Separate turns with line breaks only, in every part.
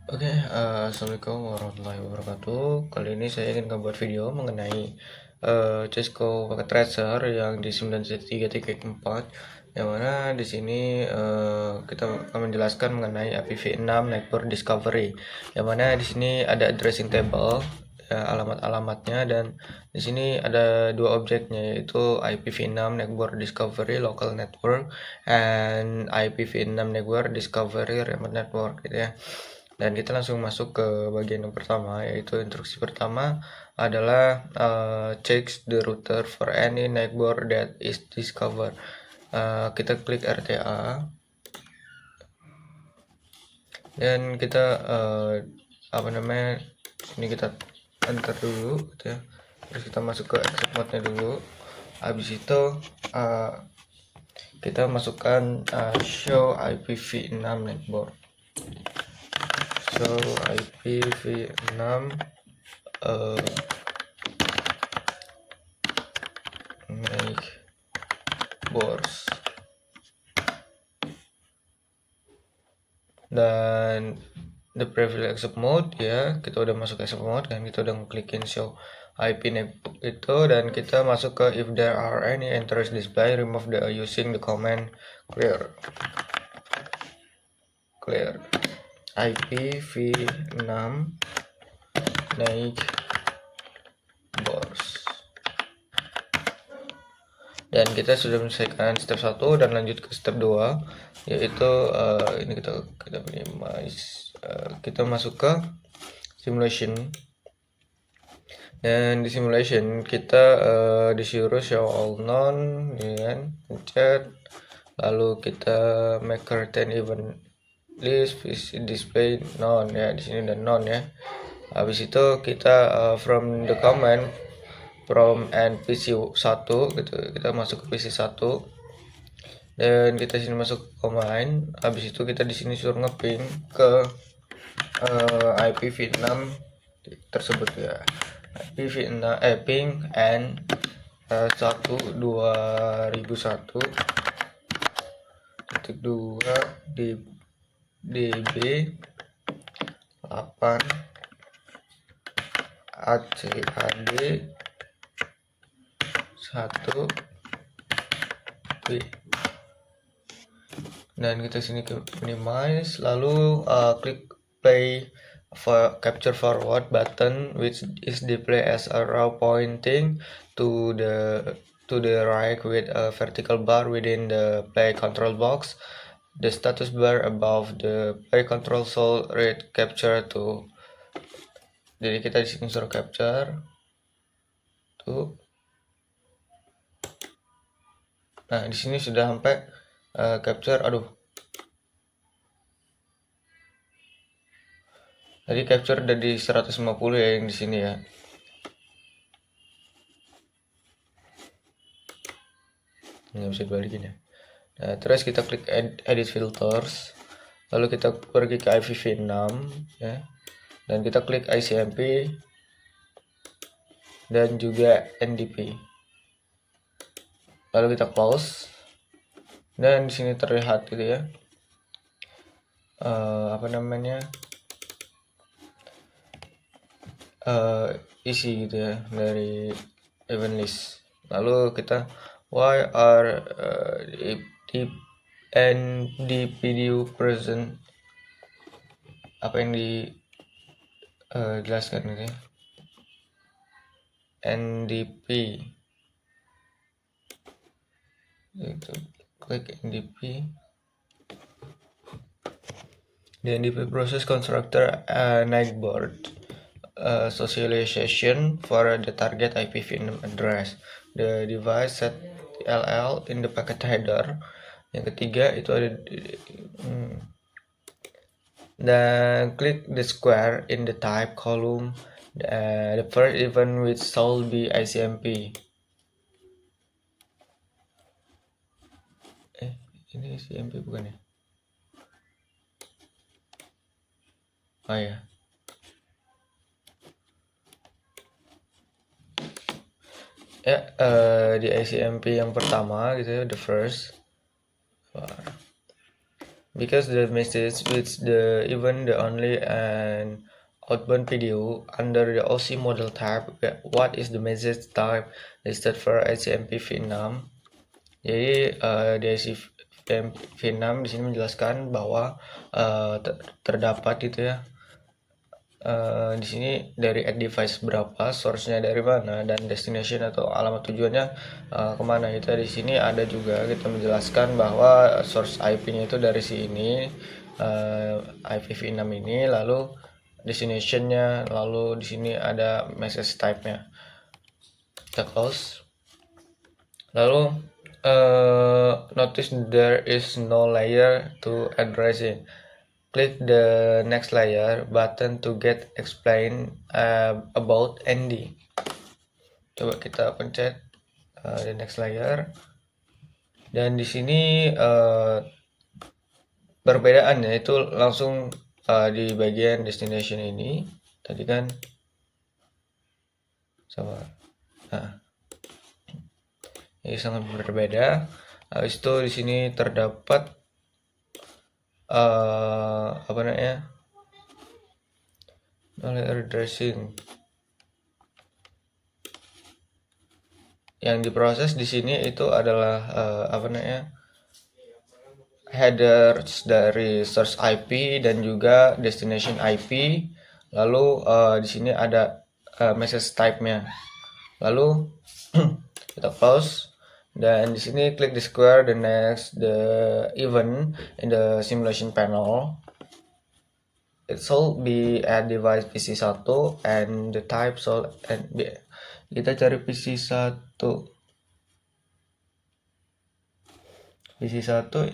Assalamualaikum warahmatullahi wabarakatuh. Kali ini saya ingin membuat video mengenai Cisco Packet Tracer yang di 9.3.4, yang mana di sini kita akan menjelaskan mengenai IPv6 Network Discovery, yang mana di sini ada addressing table, ya, alamat-alamatnya, dan di sini ada dua objeknya, yaitu IPv6 Network Discovery Local Network and IPv6 Network Discovery Remote Network, gitu ya. Dan kita langsung masuk ke bagian yang pertama, yaitu instruksi pertama adalah checks the router for any neighbor that is discovered. Kita klik RTA dan kita ini kita enter dulu, gitu ya. Terus kita masuk ke exit mode-nya dulu. Habis itu kita masukkan show IPv6 network. So IPv6 neighbors, dan the privilege accept mode, ya, kita udah masuk accept mode kan, kita udah ngeklikin show IP network itu, dan kita masuk ke if there are any entries display, remove the using the command clear IPv6 neighbors. Dan kita sudah menyelesaikan step 1 dan lanjut ke step 2, yaitu ini kita minimize, kita masuk ke simulation, dan di simulation kita disuruh show all none, ya kan, pencet, lalu kita make curtain event list display none, ya, di sini dan none, ya. Habis itu kita from the command from PC 1, gitu, kita masuk ke PC 1, dan kita sini masuk ke command. Habis itu kita di sini suruh ngeping ke IPv6 tersebut, ya. IPv6 ping and 1.2001.2 db 8 ACAD 1 B, dan kita sini ke minimize, lalu klik play for capture forward button, which is display as a arrow pointing to the right with a vertical bar within the play control box. The status bar above the play control should read capture to. Jadi kita di sini suruh capture tuh. Nah, di sini sudah sampai capture. Tadi capture udah di 150, ya, yang di sini, ya. Nggak bisa dibalikin, ya. Nah, terus kita klik edit filters, lalu kita pergi ke IPv6, ya, dan kita klik ICMP dan juga NDP, lalu kita close, dan di sini terlihat, gitu ya, isi, gitu ya, dari event list. Lalu kita why are the NDPDU present, apa yang dijelaskan, gitu ya, NDP, itu klik NDP. The NDP process constructor neighbor socialization for the target IPv6 address. The device set TLL in the packet header. Yang ketiga itu ada dan click the square in the type column. The first event which shall be ICMP. Ini ICMP bukan, ya? Oh, ya. Ya, di ICMP yang pertama, gitu ya, the first. because the message with the even the only and outbound video under the OC model type. What is the message type listed for ICMP v6? Jadi di ICMP v6 di sini menjelaskan bahwa terdapat itu ya, di sini dari at device berapa, source-nya dari mana, dan destination atau alamat tujuannya kemana. Itu di sini ada juga kita menjelaskan bahwa source IP-nya itu dari sini, IPv6 ini, lalu destination-nya, lalu di sini ada message type-nya. Kita close. Lalu notice there is no layer to address it. Click the next layer button to get explain about ND. Coba kita pencet the next layer, dan di sini perbedaannya itu langsung di bagian destination ini. Tadi kan sama, ini sangat berbeda. Habis itu di sini terdapat apa namanya, layer addressing yang diproses di sini itu adalah apa namanya, headers dari source IP dan juga destination IP. Lalu di sini ada message type-nya. Lalu kita close, dan di sini klik the square the next the event in the simulation panel. It should be at device PC1 and the type should be. Kita cari PC1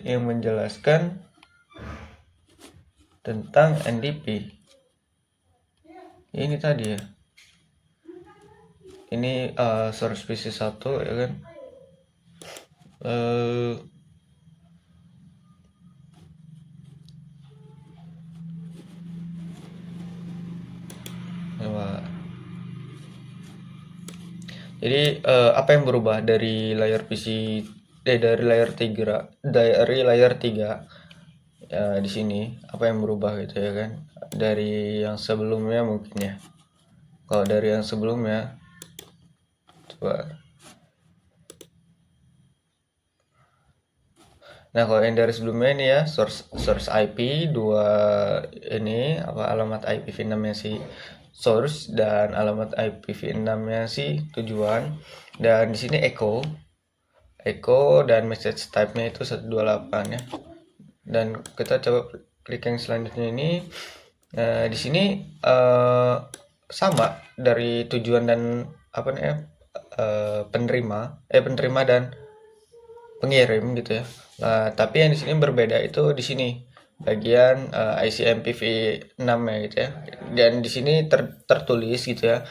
yang menjelaskan tentang NDP. Ini tadi ya, ini source PC1 ya kan. Jadi apa yang berubah dari layar PC dari layar 3 ya, di sini apa yang berubah gitu ya kan, dari yang sebelumnya mungkin ya. Kalau dari yang sebelumnya, coba. Nah, kalau yang dari sebelumnya ini ya, source IP 2 ini apa, alamat IPv6-nya si source dan alamat IPv6-nya si tujuan. Dan di sini echo dan message type-nya itu 128 ya. Dan kita coba klik yang selanjutnya ini. Di sini sama dari tujuan dan apa namanya, penerima dan pengirim gitu ya. Tapi yang di sini berbeda itu di sini bagian ICMPv6 ya gitu ya. Dan di sini tertulis gitu ya,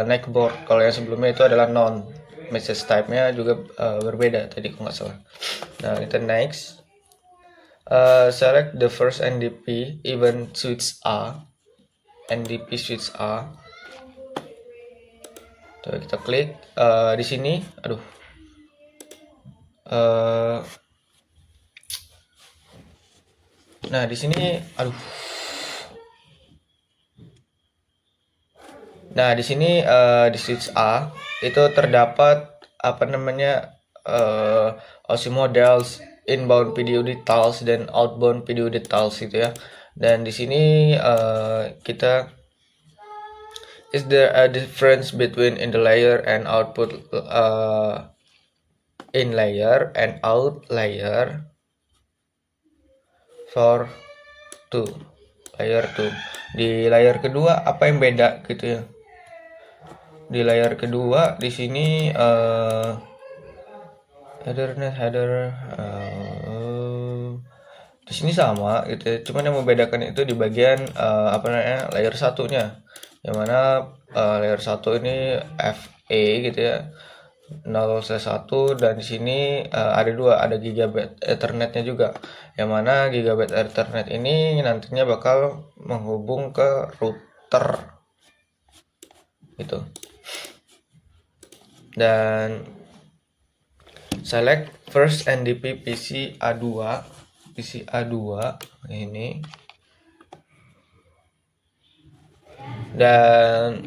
next board. Kalau yang sebelumnya itu adalah non. Message type-nya juga berbeda tadi kalau nggak salah. Nah, kita next. Select the first NDP event switch A. NDP switch A. Coba kita klik di sini. Nah, di sini Nah, di sini di switch A itu terdapat apa namanya, OC models, inbound video details dan outbound video details gitu ya. Dan di sini kita, is there a difference between in the layer and output in layer and out layer for 2 layer 2. Di layar kedua apa yang beda gitu ya. Di layar kedua di sini header di sini sama gitu ya. Cuman yang membedakan itu di bagian apa namanya, layer satunya, yang mana layer 1 ini FE gitu ya, 0/1, dan di sini ada 2, ada gigabit Ethernetnya juga, yang mana gigabit Ethernet ini nantinya bakal menghubung ke router gitu. Dan select first NDP PC A2 PCA 2 ini, dan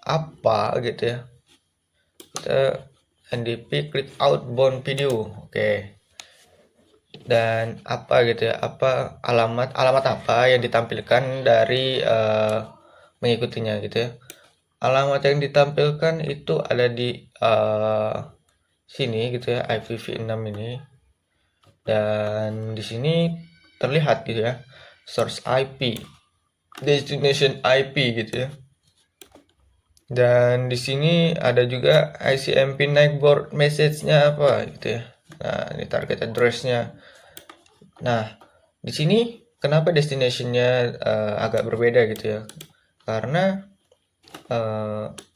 apa gitu ya, kita NDP klik outbound video. Oke, dan apa gitu ya, apa alamat apa yang ditampilkan dari mengikutinya gitu ya. Alamat yang ditampilkan itu ada di sini gitu ya, IPv6 ini, dan di sini terlihat gitu ya, source IP, destination IP gitu ya. Dan di sini ada juga ICMP night board message-nya apa gitu ya. Nah, ini target address-nya. Nah, di sini kenapa destination-nya agak berbeda gitu ya? Karena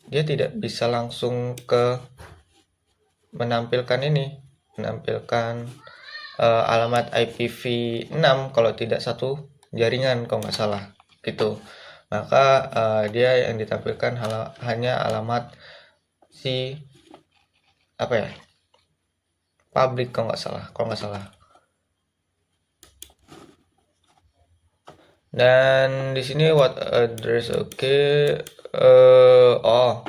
dia tidak bisa langsung ke menampilkan alamat IPv6 kalau tidak satu jaringan kalau nggak salah gitu. Maka dia yang ditampilkan hanya alamat si apa ya, public kalau nggak salah. Dan di sini what address, oke. Oh,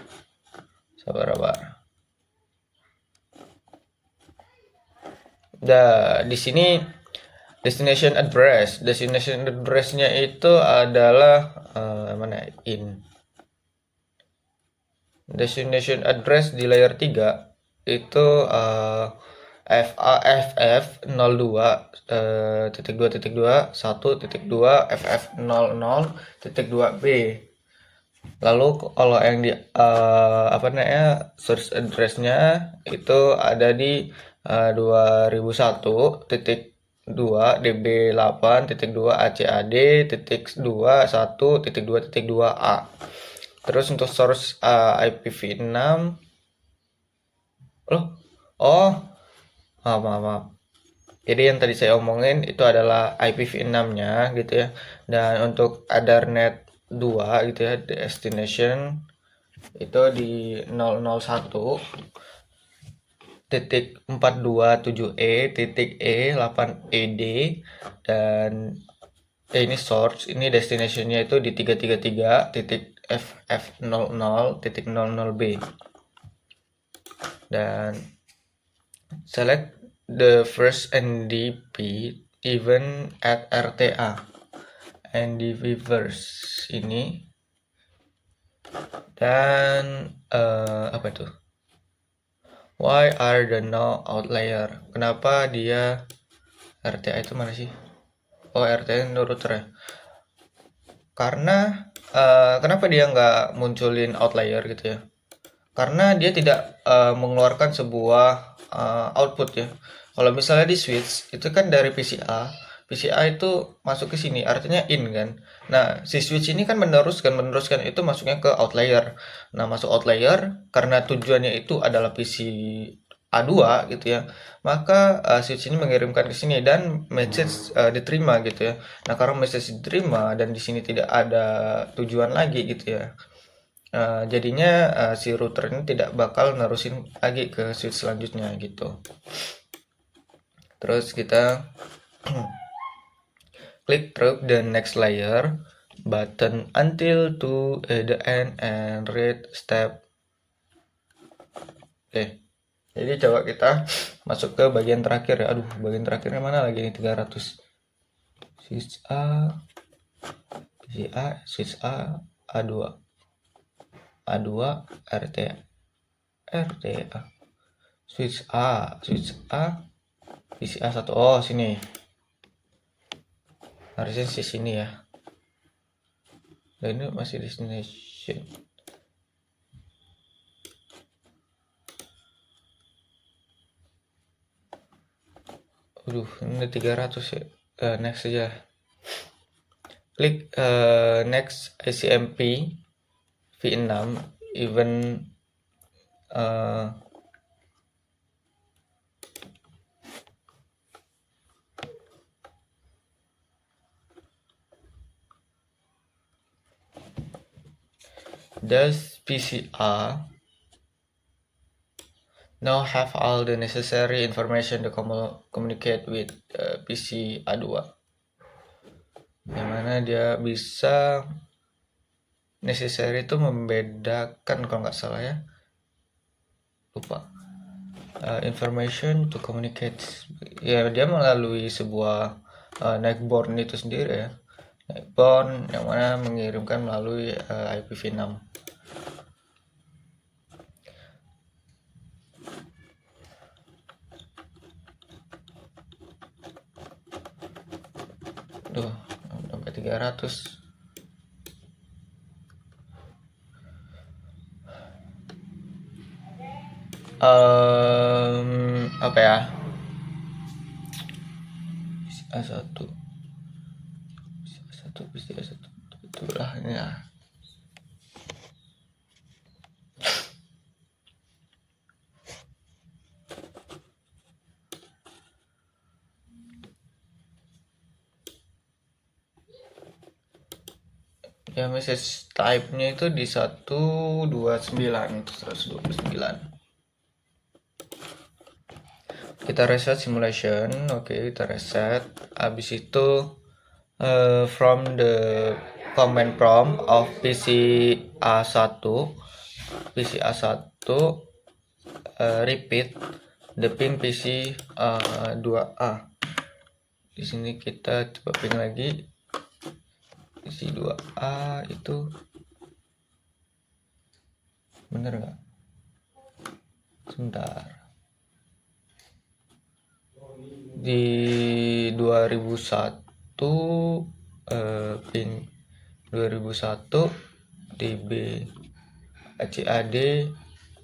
sabar. Di sini destination address-nya itu adalah mana in destination address di layer 3 itu FAF02.2.2.1.2 FF00.2B. Lalu kalau yang di source address-nya itu ada di 2001.db8.2 ACAD.2.1.2.2a. Terus untuk source IPv6, loh, oh, maaf. Jadi yang tadi saya omongin itu adalah IPv6-nya gitu ya. Dan untuk Ethernet 2 gitu ya, destination itu di 001.427e.e8ed, dan ini source, ini destination-nya itu di 333.ff00.00b. Dan select the first NDP even at RTA. NDP first ini, dan apa tuh? Why are the no outlier? Kenapa dia RTA itu mana sih? Oh, RTA itu router ya. Karena kenapa dia nggak munculin outlier gitu ya? Karena dia tidak mengeluarkan sebuah output ya. Kalau misalnya di switch itu kan dari PCA itu masuk ke sini, artinya in kan. Nah, si switch ini kan meneruskan itu masuknya ke outlier. Nah, masuk outlier karena tujuannya itu adalah PC A2 gitu ya. Maka switch ini mengirimkan ke sini dan message diterima gitu ya. Nah, karena message diterima dan di sini tidak ada tujuan lagi gitu ya. Jadinya si router ini tidak bakal nerusin lagi ke switch selanjutnya gitu. Terus kita klik through the next layer button until to the end and read step. Oke. Jadi coba kita masuk ke bagian terakhir ya. Aduh, bagian terakhirnya mana lagi nih? 300. Switch A, switch A, A2, A2, RTA, RTA. Switch A, PCA 1. Oh, sini. Harusnya di sini ya. Dan ini masih destination. Ini 300 ya. Next aja. Klik next ICMP v6 event does PCA now have all the necessary information to communicate with PC A2, yang mana dia bisa necessary itu membedakan, kalau nggak salah ya, lupa, information to communicate ya, dia melalui sebuah netboard itu sendiri ya, netboard yang mana mengirimkan melalui IPv6. Duh, sampai 300. Apa ya, A1 itulah ini ya. Ya, message type-nya itu di 129 itu 129. Kita reset simulation. Oke, kita reset. Habis itu from the command prompt of PC A1 repeat the ping PC 2A. Di sini kita coba ping lagi PC 2A itu bener nggak? Sebentar. Di 2001 ping 2001 db ACAD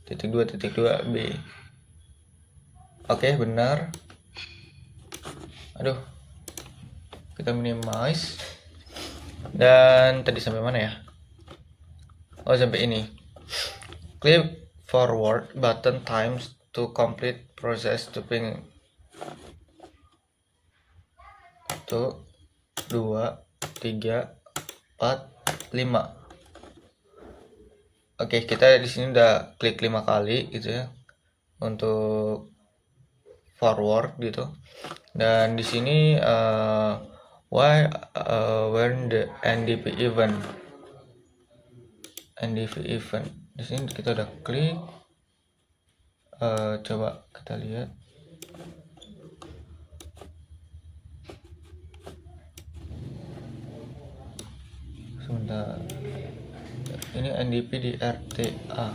.2.2b. Oke, benar. Aduh, kita minimize. Dan tadi sampai mana ya? Oh, sampai ini. Click forward button times to complete process to ping 1, 2, 3, 4, 5. Oke, kita di sini udah klik 5 kali gitu ya untuk forward gitu. Dan di sini when the NDP event. Di sini kita udah klik. Coba kita lihat. Sebentar. Ini NDP di RTA.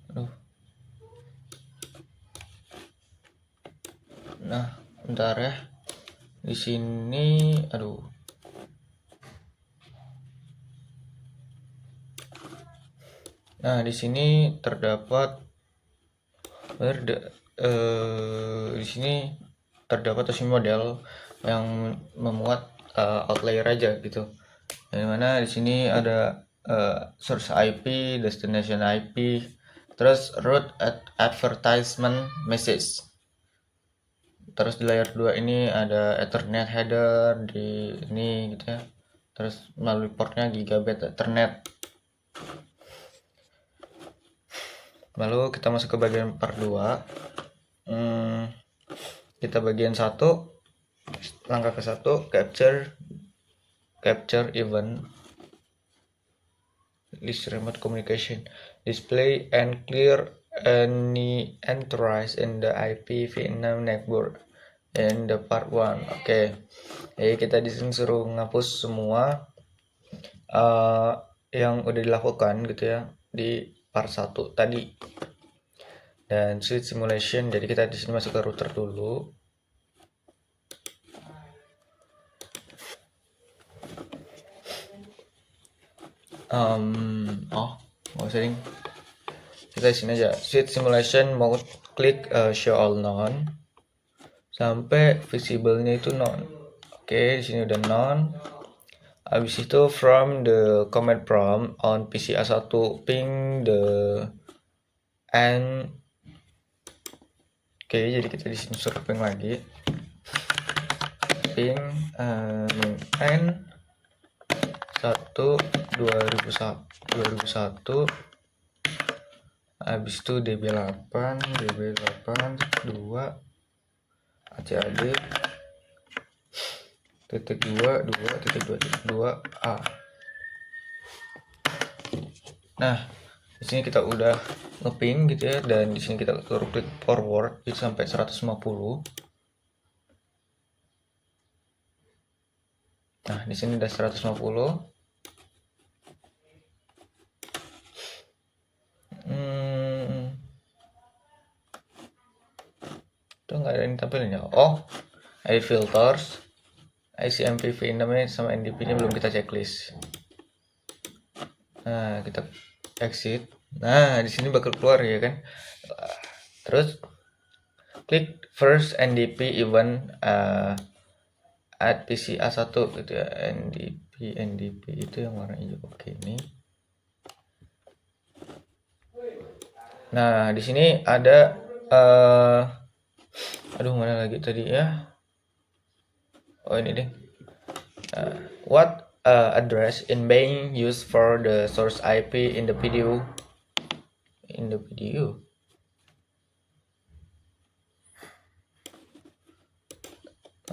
Aduh. Nah, bentar ya. Di sini, aduh. Nah, di sini terdapat di sini terdapat opsi model yang memuat outlier aja gitu. Yang mana di sini ada source IP, destination IP, terus route advertisement message. Terus di layer 2 ini ada Ethernet header di ini gitu ya. Terus melalui portnya gigabit Ethernet. Lalu kita masuk ke bagian part 2. Kita bagian 1, langkah ke 1, capture event, list remote communication, display and clear any entries in the IPv6 network in the part 1. Oke. Jadi kita di sini suruh ngapus semua yang udah dilakukan gitu ya di part 1 tadi. Dan switch simulation, jadi kita di sini masuk ke router dulu. Mau setting. Kita di sini aja switch simulation mode, klik show all none sampai visible-nya itu none. Oke, di sini udah none. Habis itu from the command prompt on PC A1 ping the n. Oke, jadi kita di sini suruh ping lagi. Ping n 2001 habis itu DB8 2 ACAD titik 2 A. Nah, di sini kita udah ngeping gitu ya, dan di sini kita klik forward itu sampai 150. Nah, di sini udah 150. Itu nggak ada yang tampilnya. Oh, ID filters, ICMP V6 sama NDP nya belum kita checklist. Nah, kita exit. Nah, di sini bakal keluar ya kan. Terus klik first NDP event at PCA1 gitu ya. NDP itu yang warna hijau. Oke, ini. Nah, di sini ada aduh, mana lagi tadi ya? Oh, ini deh. What address in being used for the source IP in the video?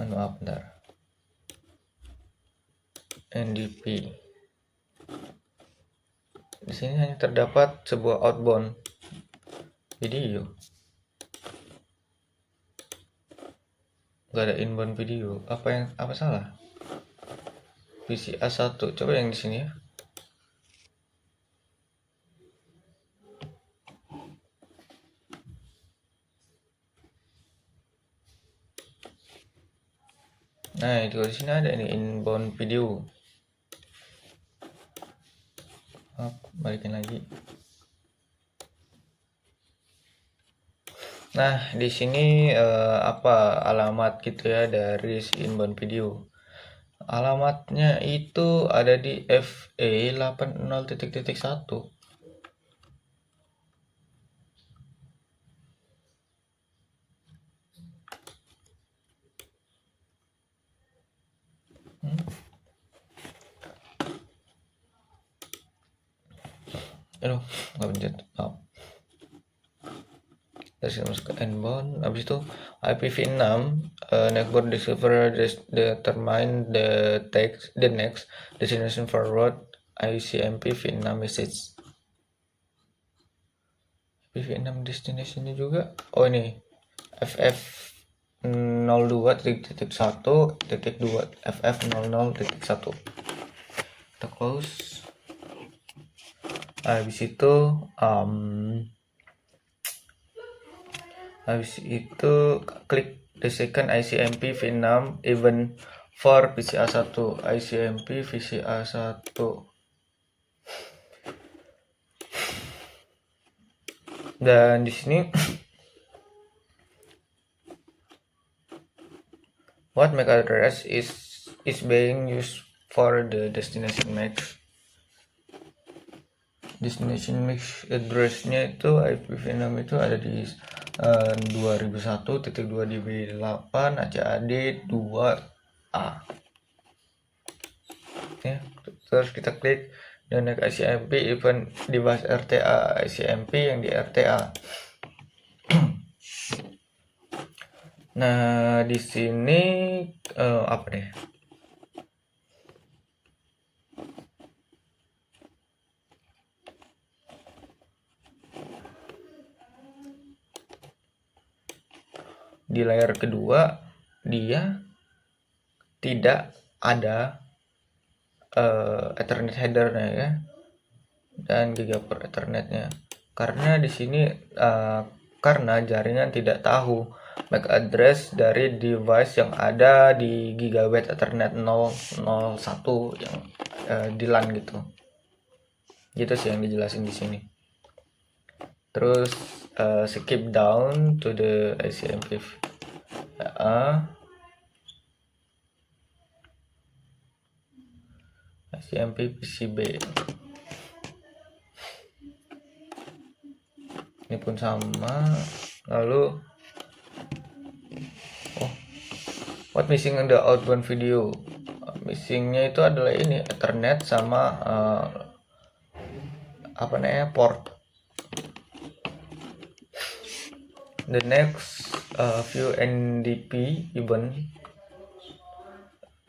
Maaf, bentar. NDP. Di sini hanya terdapat sebuah outbound video. Gak ada inbound video. Apa salah? PCA1. Coba yang di sini ya. Nah, itu di sini ada ini inbound video. Balikin lagi. Nah, di sini apa alamat gitu ya dari si inbound video. Alamatnya itu ada di FE80.1. Aduh, nggak pencet. Terus masuk ke inbound. Habis itu IPv6 network discover determine the next destination forward ICMP v6 message. IPv6 destinationnya juga. Oh, ini FF02.1.2 FF00.1. Kita close. Habis itu klik the second ICMP v6 event for PCA1 ICMP PCA1. Dan di sini what MAC address is being used for the destination MAC. Destination MAC addressnya itu IPv6 itu ada di 2001.2db8 ACAD 2A ya. Terus kita klik dan naik ICMP event device RTA ICMP yang di RTA. Nah, di sini apa deh? Di layar kedua dia tidak ada Ethernet headernya ya, dan gigaport Ethernetnya, karena di sini karena jaringan tidak tahu MAC address dari device yang ada di gigabit Ethernet 001 yang di LAN gitu sih yang dijelasin di sini. Terus skip down to the ICMP ICMP PCB. Ini pun sama. Lalu what missing in the outbound video? missingnya itu adalah ini Ethernet sama port. The next few NDP event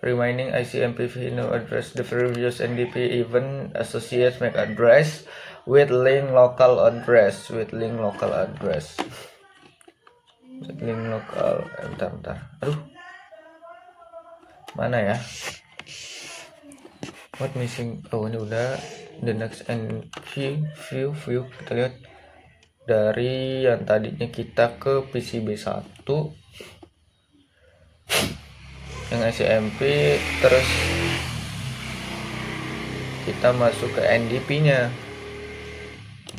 remaining ICMPV no address. The previous NDP event associates MAC address with link local address bentar. Aduh, mana ya? What missing? Oh, ini udah. The next view kita lihat dari yang tadinya kita ke PCB1 yang ICMP, terus kita masuk ke NDP nya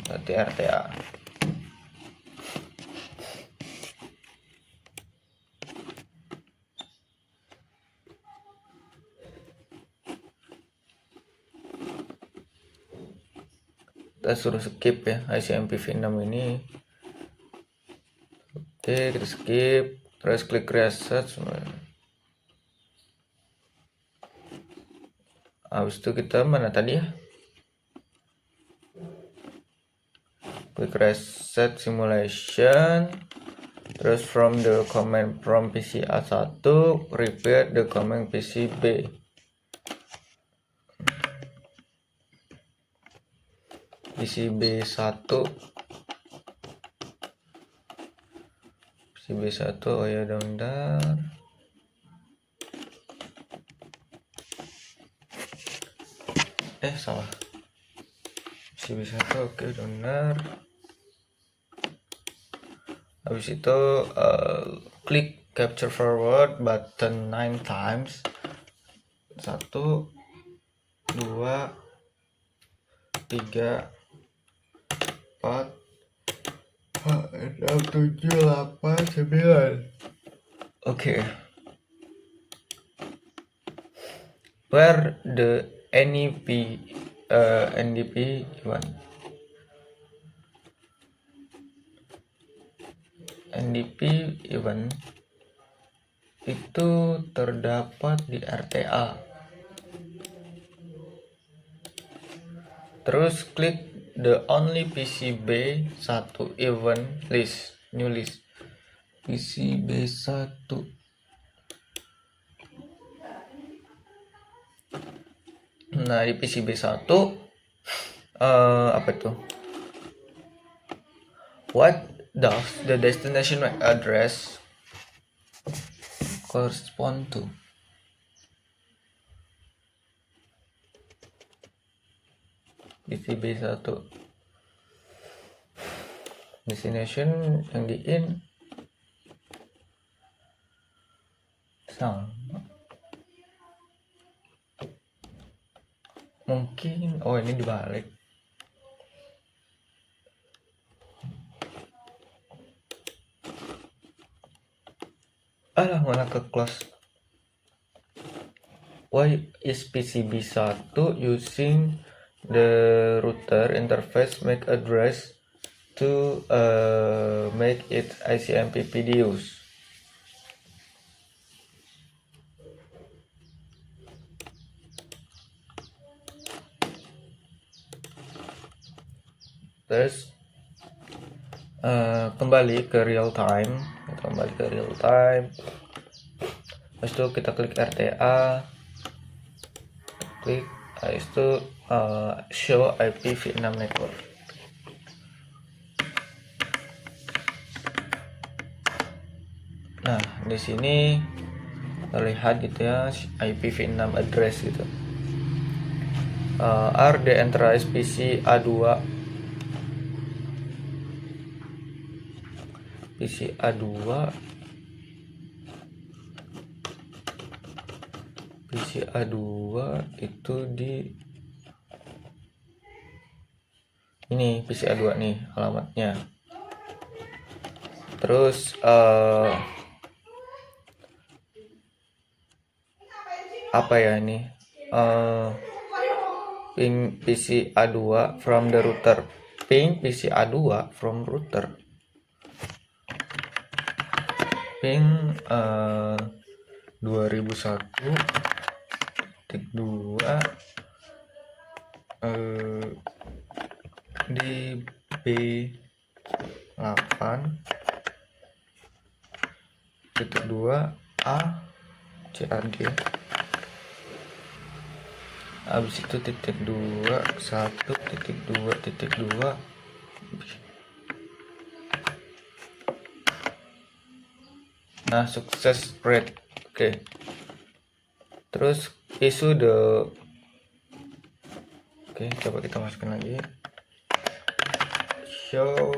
berarti RTA. Kita suruh skip ya ICMP v6 ini. Oke, kita skip, terus klik reset semua. Habis itu kita mana tadi ya? Klik reset simulation, terus from the command from PCA1 repeat the command PCB. PCB1 oh ya, bentar. Salah. PCB1 oke, benar. Habis itu klik capture forward button 9 times. 1 2 3 4 6 7 8 9. Oke. Where the NDP one? NDP event itu terdapat di RTA. Terus klik the only PCB1 event list, new list. PCB1. Nah, di PCB1 apa itu? What does the destination MAC address correspond to? PCB1 destination yang di in sama. Mungkin ini dibalik. Malah ke close. Why is PCB1 using the router interface MAC address to make it ICMP videos? Terus kembali ke real time. Habis itu kita klik RTA, habis itu show IPv6 network. Nah, di sini terlihat gitu ya IPv6 address gitu. Are the enterprise PCA2 itu di ini PCA2 nih alamatnya. Terus apa ya ini? Ping PCA2 from the router. Ping PCA2 from router. Ping 2001 di B8.2 A CAD. Habis itu titik 2 1.2.2. Nah, success rate. Oke. Terus issue the. Oke, coba kita masukkan lagi. Show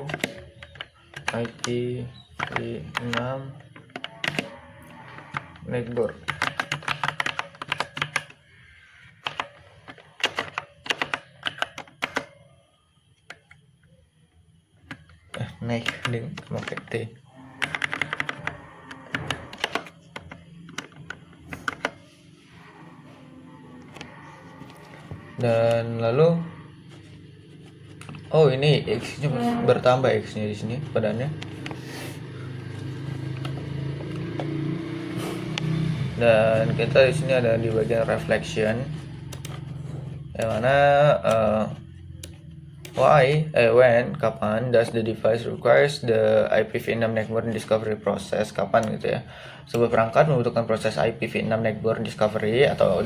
IPv6 network. Naik dengan pakai T. Dan lalu ini X-nya bertambah, X-nya di sini padannya. Dan kita di sini ada di bagian reflection, yang mana when, kapan does the device requires the IPv6 network discovery process, kapan gitu ya. Sebuah perangkat membutuhkan proses IPv6 network discovery atau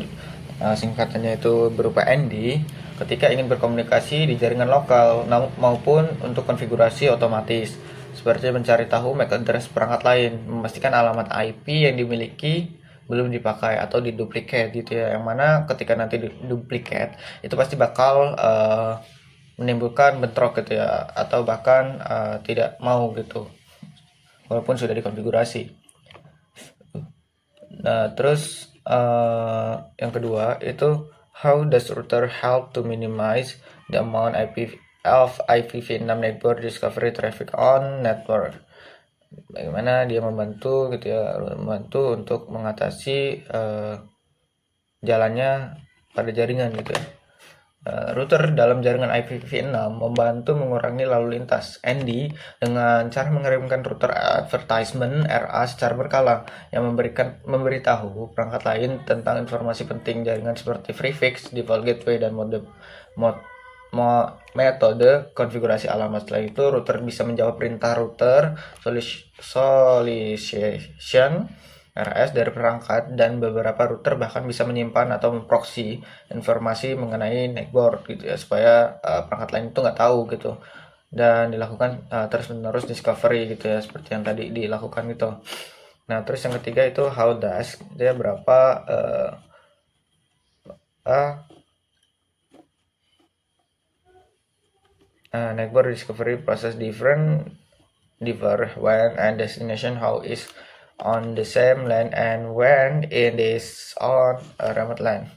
singkatannya itu berupa ND ketika ingin berkomunikasi di jaringan lokal maupun untuk konfigurasi otomatis seperti mencari tahu MAC address perangkat lain, memastikan alamat IP yang dimiliki belum dipakai atau diduplicate gitu ya, yang mana ketika nanti duplicate itu pasti bakal menimbulkan bentrok gitu ya, atau bahkan tidak mau gitu walaupun sudah dikonfigurasi. Nah, terus yang kedua itu how does router help to minimize the amount of IPv6 network discovery traffic on network. Bagaimana dia membantu gitu ya, membantu untuk mengatasi jalannya pada jaringan gitu ya. Router dalam jaringan IPv6 membantu mengurangi lalu lintas ND dengan cara mengirimkan router advertisement RA secara berkala yang memberitahu perangkat lain tentang informasi penting jaringan seperti prefix, default gateway, dan metode konfigurasi alamat. Setelah itu router bisa menjawab perintah router solicitation RS dari perangkat, dan beberapa router bahkan bisa menyimpan atau memproxy informasi mengenai network gitu ya, supaya perangkat lain itu nggak tahu gitu, dan dilakukan terus-menerus discovery gitu ya, seperti yang tadi dilakukan gitu. Nah, terus yang ketiga itu how does, dia berapa network discovery process differ when and destination how is on the same LAN and when it is on a remote LAN.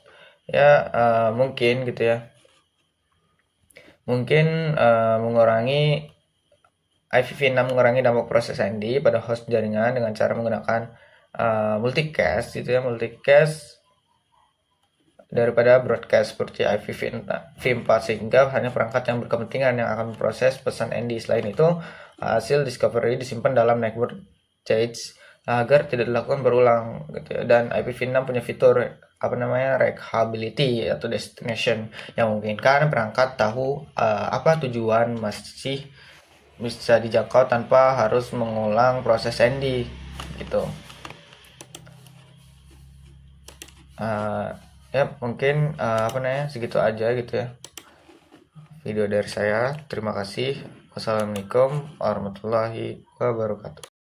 Ya, mungkin gitu ya. Mungkin mengurangi IPv6 mengurangi dampak proses ND pada host jaringan dengan cara menggunakan multicast gitu ya, multicast daripada broadcast seperti IPv4, sehingga hanya perangkat yang berkepentingan yang akan memproses pesan ND. Selain itu, hasil discovery disimpan dalam network cache agar tidak dilakukan berulang gitu ya. Dan IPv6 punya fitur reachability atau destination yang memungkinkan perangkat tahu apa tujuan masih bisa dijangkau tanpa harus mengulang proses ND gitu. Ya mungkin segitu aja gitu ya video dari saya. Terima kasih. Wassalamualaikum warahmatullahi wabarakatuh.